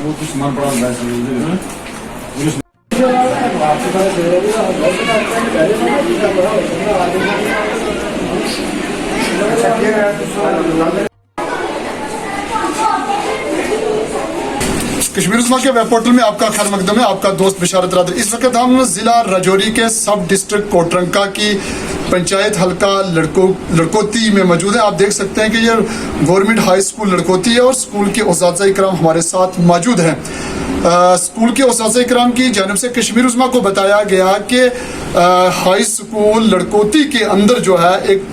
बहुत कुछ सामान पड़ा होता है कश्मीर उज़्मा के वेब पोर्टल में आपका खैर मकदम है। आपका दोस्त बिशारत रादर। इस वक्त हम जिला राजौरी के सब डिस्ट्रिक्ट कोटरंका की पंचायत हल्का लड़कोती में मौजूद है। आप देख सकते हैं कि ये गवर्नमेंट हाई स्कूल लड़कोती है और स्कूल के उस्ताद इकराम हमारे साथ मौजूद हैं। स्कूल के उस्ताद इकराम की जानिब से कश्मीर उज़्मा को बताया गया कि हाई स्कूल लड़कोती के अंदर जो है एक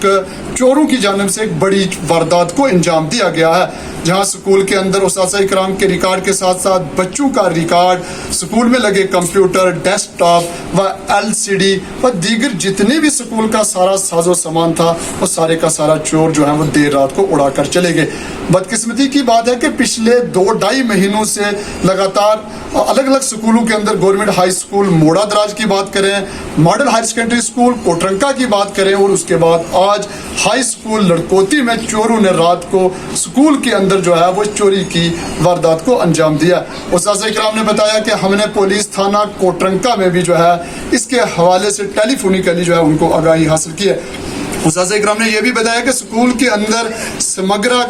चोरों की जानिब से एक बड़ी वारदात को अंजाम दिया गया है, जहां स्कूल के अंदर उस्ताद इकराम के रिकॉर्ड के साथ साथ बच्चों का रिकॉर्ड, स्कूल में लगे कंप्यूटर, डेस्कटॉप व LCD व दीगर जितने भी स्कूल का सारा साजो सामान था वो सारे का सारा चोर जो है वो देर रात को उड़ा कर चले गए। बदकिस्मती की बात है कि पिछले 2-2.5 महीनों से लगातार अलग अलग स्कूलों के अंदर गवर्नमेंट हाई स्कूल मोड़ा दराज की बात करें, model higher secondary school Kotranka की बात करें और उसके बाद आज हाई स्कूल लड़कोती में चोरों ने रात को स्कूल के अंदर जो है वो चोरी की वारदात को अंजाम दिया। उस्ताद इकराम ने बताया कि हमने पुलिस थाना कोटरंका में भी जो है इसके हवाले से टेलीफोनिकली जो है उनको आगाही हासिल की है। उस्ताद इकराम ने यह भी बताया कि स्कूल के अंदर समग्रा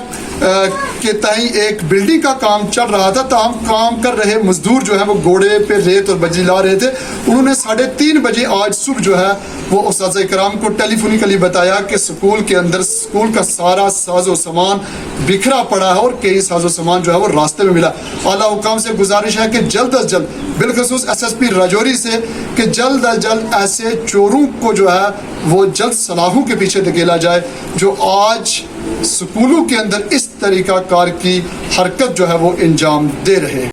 के तई एक बिल्डिंग का काम चल रहा था, ताहम काम कर रहे मजदूर जो है वो घोड़े पे रेत और बजरी ला रहे थे। उन्होंने 3:30 बजे आज सुबह जो है वो उस्ताद इकराम को टेलीफोनिकली बताया कि स्कूल के अंदर स्कूल का सारा साजो सामान बिखरा पड़ा है और कई साजो सामान जो है वो रास्ते में मिला। आला हुकाम से गुजारिश है कि जल्द अज जल्द, बिलखसूस SSP राजौरी से, कि जल्द अज जल्द ऐसे चोरों को जो है वो जल्द सलाखों के पीछे धकेला जाए जो आज स्कूलों के अंदर इस तरीका कार की हरकत जो है वो अंजाम दे रहे हैं।